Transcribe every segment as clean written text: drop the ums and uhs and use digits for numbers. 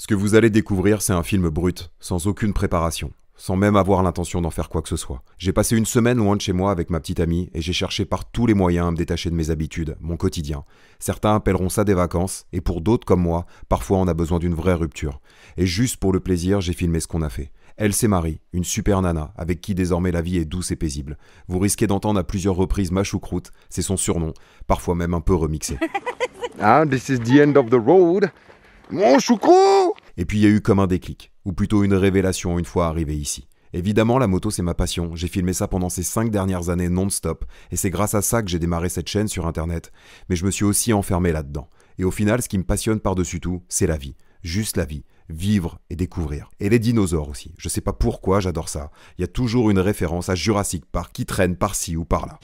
Ce que vous allez découvrir, c'est un film brut, sans aucune préparation, sans même avoir l'intention d'en faire quoi que ce soit. J'ai passé une semaine loin de chez moi avec ma petite amie et j'ai cherché par tous les moyens à me détacher de mes habitudes, mon quotidien. Certains appelleront ça des vacances, et pour d'autres comme moi, parfois on a besoin d'une vraie rupture. Et juste pour le plaisir, j'ai filmé ce qu'on a fait. Elle, c'est Marie, une super nana, avec qui désormais la vie est douce et paisible. Vous risquez d'entendre à plusieurs reprises ma choucroute, c'est son surnom, parfois même un peu remixé. Ah, this is the end of the road. Mon choucrou! Et puis il y a eu comme un déclic, ou plutôt une révélation une fois arrivé ici. Évidemment, la moto c'est ma passion, j'ai filmé ça pendant ces 5 dernières années non-stop, et c'est grâce à ça que j'ai démarré cette chaîne sur internet, mais je me suis aussi enfermé là-dedans. Et au final, ce qui me passionne par-dessus tout, c'est la vie. Juste la vie. Vivre et découvrir. Et les dinosaures aussi. Je sais pas pourquoi j'adore ça. Il y a toujours une référence à Jurassic Park qui traîne par-ci ou par-là.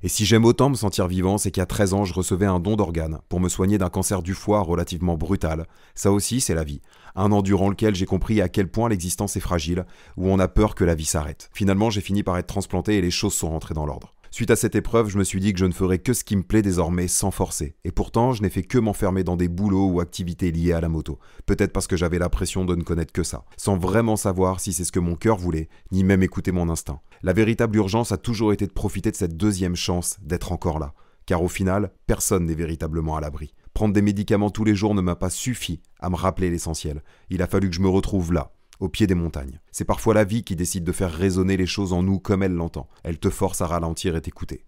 Et si j'aime autant me sentir vivant, c'est qu'à 13 ans, je recevais un don d'organes pour me soigner d'un cancer du foie relativement brutal. Ça aussi, c'est la vie. Un an durant lequel j'ai compris à quel point l'existence est fragile, où on a peur que la vie s'arrête. Finalement, j'ai fini par être transplanté et les choses sont rentrées dans l'ordre. Suite à cette épreuve, je me suis dit que je ne ferais que ce qui me plaît désormais sans forcer. Et pourtant, je n'ai fait que m'enfermer dans des boulots ou activités liées à la moto. Peut-être parce que j'avais l'impression de ne connaître que ça, sans vraiment savoir si c'est ce que mon cœur voulait, ni même écouter mon instinct. La véritable urgence a toujours été de profiter de cette deuxième chance d'être encore là. Car au final, personne n'est véritablement à l'abri. Prendre des médicaments tous les jours ne m'a pas suffi à me rappeler l'essentiel. Il a fallu que je me retrouve là, au pied des montagnes. C'est parfois la vie qui décide de faire résonner les choses en nous comme elle l'entend. Elle te force à ralentir et t'écouter.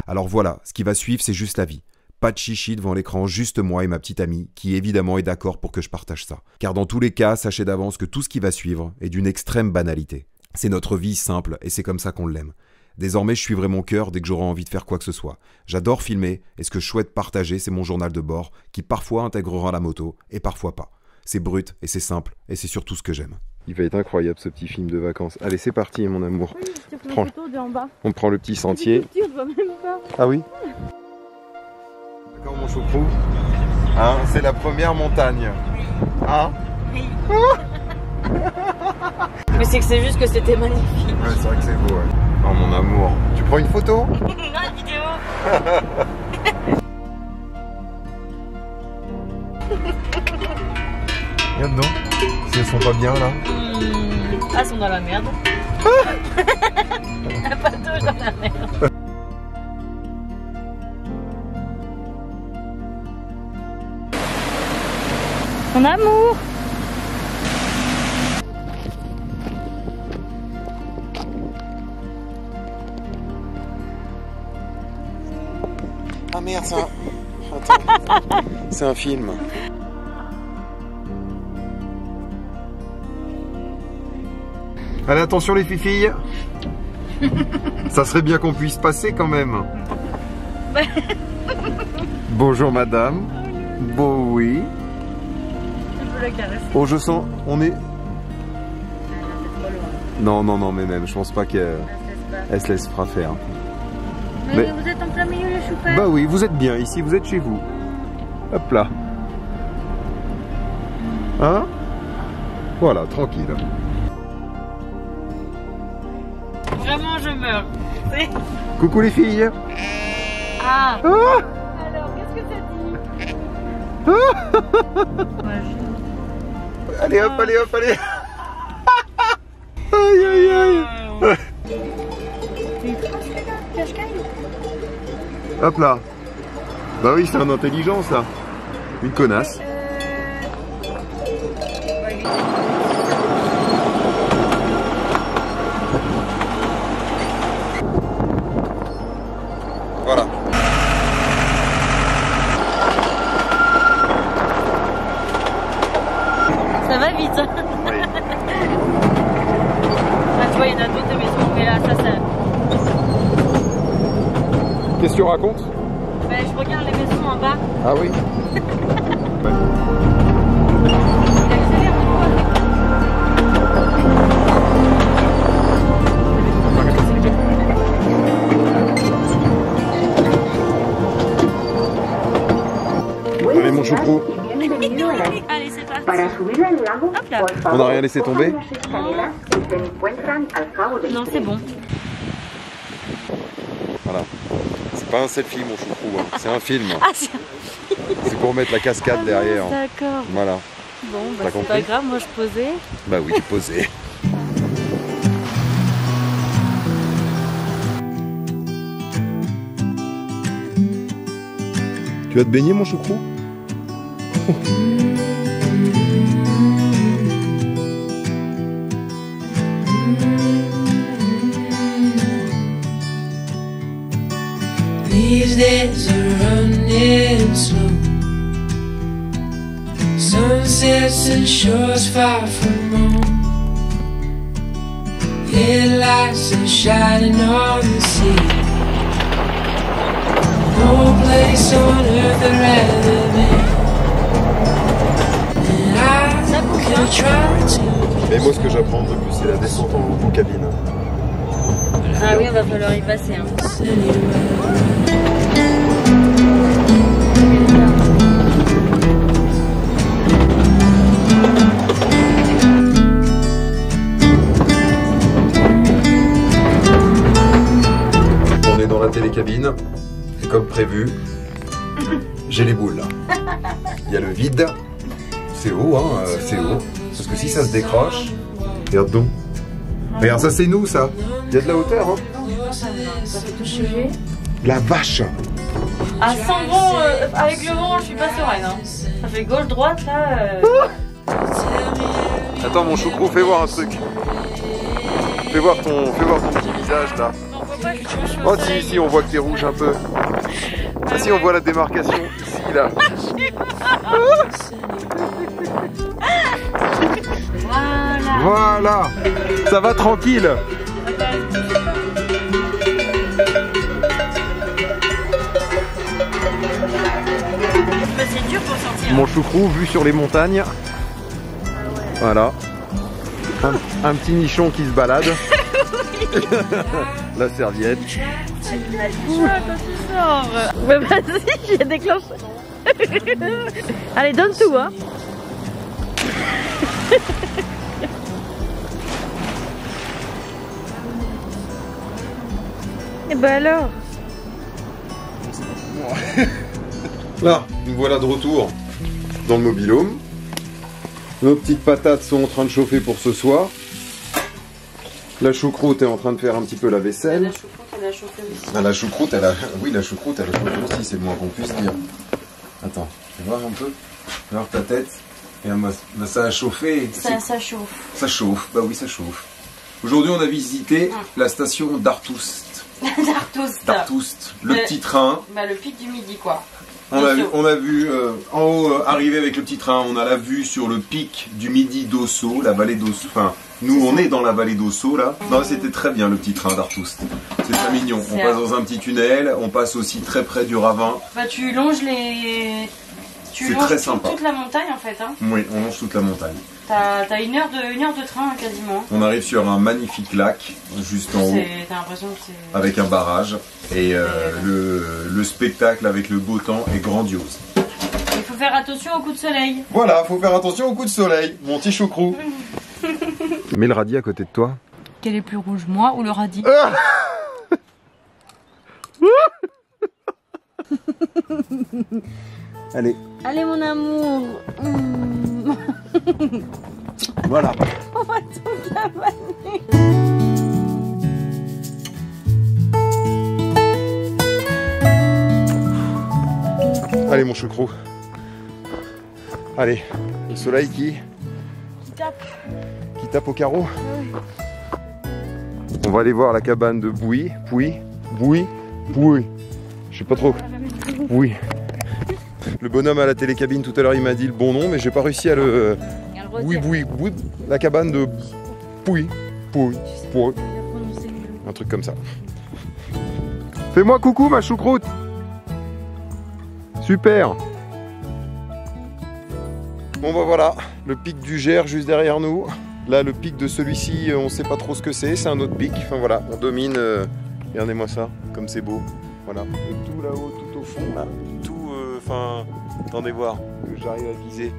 Alors voilà, ce qui va suivre, c'est juste la vie. Pas de chichi devant l'écran, juste moi et ma petite amie, qui évidemment est d'accord pour que je partage ça. Car dans tous les cas, sachez d'avance que tout ce qui va suivre est d'une extrême banalité. C'est notre vie simple et c'est comme ça qu'on l'aime. Désormais, je suivrai mon cœur dès que j'aurai envie de faire quoi que ce soit. J'adore filmer et ce que je souhaite partager, c'est mon journal de bord, qui parfois intégrera la moto et parfois pas. C'est brut et c'est simple et c'est surtout ce que j'aime. Il va être incroyable ce petit film de vacances. Allez, c'est parti mon amour. Oui, je te prends une photo de en bas. On prend le petit sentier. Tu ne vois même pas. Ah oui? D'accord mon choucrou. Hein, c'est la première montagne. Hein? Oui. Mais c'est que c'est juste que c'était magnifique. Ouais, c'est vrai que c'est beau. Ouais. Oh mon amour. Tu prends une photo? Non, la vidéo. Regarde donc. Si elles sont pas bien là. Ah, elles sont dans la merde. Pas tous dans la merde. Mon amour. Ah merde, ça. Attends. C'est un film. Allez, attention les filles. Ça serait bien qu'on puisse passer quand même. Bonjour madame. Bon oui. Tu peux la caresser. Oh je sens, on est... Non, non, non, mais même, je pense pas qu'elle se laisse pas faire. Mais vous êtes en plein milieu le chou-fleur. Bah oui, vous êtes bien ici, vous êtes chez vous. Hop là. Hein? Voilà, tranquille. Vraiment, je meurs. Coucou les filles. Ah. Ah Alors, qu'est-ce que ça dit? Allez hop, allez hop, allez. Aïe aïe aïe. Hop là. Bah oui, c'est un intelligent ça. Une connasse. Voilà. Ça va vite. Oui. Ah, tu vois, il y en a d'autres de maisons, mais là, ça. Qu'est-ce que tu racontes? Ben, je regarde les maisons en bas. Ah oui. Ouais. Il accélère ou quoi? Allez mon choucrou. Allez, c'est parti. Hop là. On n'a rien laissé tomber? Non, c'est bon. Voilà. Pas un selfie mon choucrou, hein. C'est un film. Ah, c'est... C'est pour mettre la cascade derrière. D'accord. Voilà. Bon, T'as bah c'est compris? pas grave, moi je posais. Bah oui, posé. Tu vas te baigner mon choucrou? These days are running slow. Sunsets and shores far from home. Headlights are shining on the sea. No place on earth I'd rather be. And I could try to. Mais moi ce que j'apprends de plus c'est la descente en cabine. Ah oui, on va falloir y passer. Hein. On est dans la télécabine et comme prévu, j'ai les boules là. Il y a le vide, c'est haut, hein, c'est haut. Parce que si ça se décroche, regarde donc. Regarde, ça c'est nous ça. Il y a de la hauteur, hein. Ça fait tout chier. La vache. À 100 vent, avec le vent, je suis pas sereine. Hein. Ça fait gauche-droite là. Attends mon choucrou, fais voir un truc. Fais voir ton petit visage là. On voit pas que je suis Oh si, on voit que t'es rouge un peu. Ah, si, on voit la démarcation ici là. Voilà. Voilà. Ça va tranquille. C'est dur pour sortir. Mon choucrou vue sur les montagnes. Voilà. Un petit nichon qui se balade. La serviette. Quand tu sors. Bah vas-y, j'ai déclenché. Allez, donne tout, hein. Et bah alors. Là, nous voilà de retour dans le mobil-home. Nos petites patates sont en train de chauffer pour ce soir. La choucroute est en train de faire un petit peu la vaisselle. La choucroute, elle a chauffé aussi. Ah, la choucroute, elle a... Oui, la choucroute, elle a chauffé aussi, c'est le moins qu'on puisse dire. Attends, tu vas voir un peu? Fais voir ta tête. Et ça a chauffé. Ça chauffe. Ça chauffe, bah oui, ça chauffe. Aujourd'hui, on a visité la station d'Artoust. D'Artoust, le petit train. Bah le pic du midi, quoi. On a vu en haut arriver avec le petit train, on a la vue sur le pic du midi d'Ossau, la vallée d'Ossau. Enfin, nous on est dans la vallée d'Ossau là. Non, c'était très bien le petit train d'Artoust. C'est très mignon. On passe dans un petit tunnel, on passe aussi très près du ravin. Bah tu longes les... C'est très sympa. Toute la montagne en fait. Hein. Oui, on longe toute la montagne. T'as une heure de train quasiment. On arrive sur un magnifique lac juste en haut. T'as l'impression que c'est... Avec un barrage. Et le spectacle avec le beau temps est grandiose. Il faut faire attention aux coups de soleil. Voilà, faut faire attention aux coups de soleil, mon petit choucrou. Mets le radis à côté de toi. Quel est plus rouge, moi ou le radis? Allez. Allez mon amour. Voilà. On va tout cavaler. Allez mon choucrou. Allez, le soleil qui tape au carreau. On va aller voir la cabane de Bouy. Je sais pas trop. Oui. Le bonhomme à la télécabine tout à l'heure il m'a dit le bon nom mais j'ai pas réussi à le... Bouy. La cabane de Bouy. Un truc comme ça. Fais-moi coucou ma choucroute. Super. Bon bah voilà, le pic du Gers juste derrière nous. Là le pic de celui-ci, on sait pas trop ce que c'est un autre pic. Enfin voilà, on domine. Regardez-moi ça, comme c'est beau. Voilà, et tout là-haut, tout au fond, là, tout, attendez voir, que j'arrive à viser.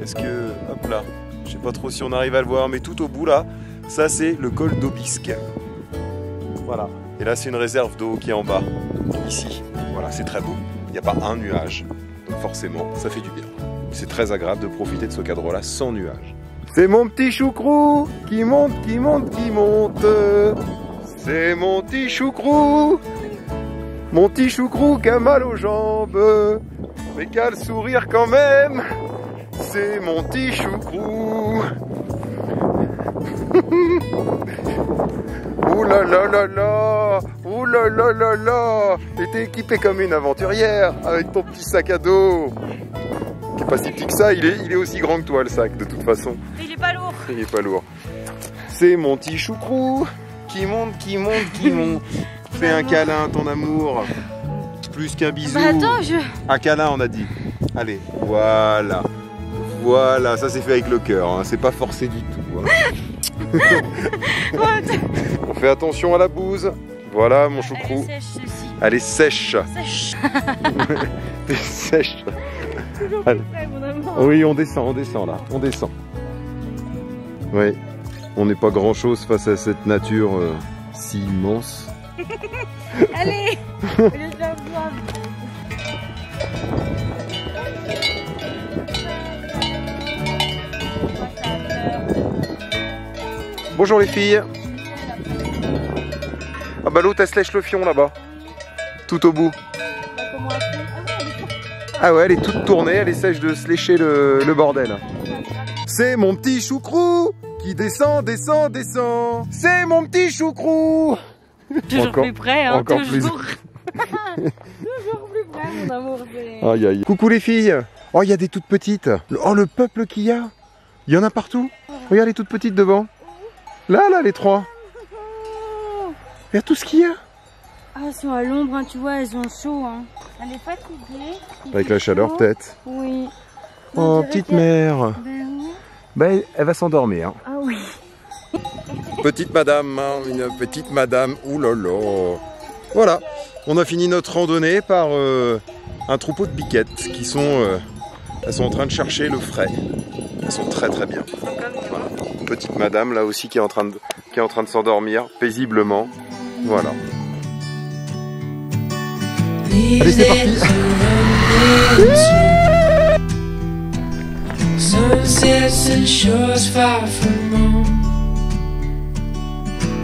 Est-ce que, hop là, je sais pas trop si on arrive à le voir, mais tout au bout là, ça c'est le col d'Aubisque. Voilà, et là c'est une réserve d'eau qui est en bas, ici. Voilà, c'est très beau. Il n'y a pas un nuage, donc forcément, ça fait du bien. C'est très agréable de profiter de ce cadre-là sans nuage. C'est mon petit choucrou qui monte, qui monte, qui monte. C'est mon petit choucrou. Mon petit choucrou qui a mal aux jambes, mais qui a le sourire quand même. C'est mon petit choucrou. Ouh là là là là. Ouh là là là là. Et t'es équipé comme une aventurière avec ton petit sac à dos. Qui est pas si petit que ça, il est aussi grand que toi le sac de toute façon. Il est pas lourd. Il est pas lourd. C'est mon petit choucrou qui monte, qui monte, qui monte. Fais un câlin à ton amour. Plus qu'un bisou. Bah attends, Un câlin on a dit. Allez, voilà. Voilà, ça c'est fait avec le cœur, hein. C'est pas forcé du tout. Hein. On fait attention à la bouse. Voilà mon choucrou. Elle est sèche. Sèche. Elle est sèche. Toujours plus près, mon amour. Oui, on descend là. On descend. Oui, on n'est pas grand chose face à cette nature si immense. Allez, je vais faire boire. Bonjour les filles. Ah bah l'autre elle se lèche le fion là-bas. Tout au bout. Ah ouais, elle est toute tournée, elle essaie de se lécher le bordel. C'est mon petit choucrou qui descend, descend, descend. C'est mon petit choucrou. Toujours Encore- plus près, hein, encore toujours. Toujours plus près, mon amour. Aïe aïe. Coucou les filles. Oh, il y a des toutes petites. Oh, le peuple qu'il y a. Il y en a partout. Regarde les toutes petites devant. Là, les trois. Regarde tout ce qu'il y a. Ah, elles sont à l'ombre, hein, tu vois, elles ont chaud. Hein. Elle est fatiguée. il Avec fait la chaleur chaud. peut-être. Oui. Oh, On dirait petite qu'elle- mère. Ben oui. Ben, elle va s'endormir. Ah oui. Petite madame, hein, une petite madame. Ouh là là. Voilà. On a fini notre randonnée par un troupeau de biquettes qui sont... elles sont en train de chercher le frais. Elles sont très très bien. Voilà. Petite madame là aussi qui est en train de s'endormir paisiblement. Voilà. Allez, c'est parti. Sunsets and shores far from home.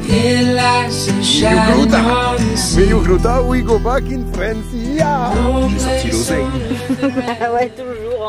Headlights and shining on the sea. Gluta, we go back in France. Yeah. No J'ai sorti place l'oseille. on earth that Ouais, toujours.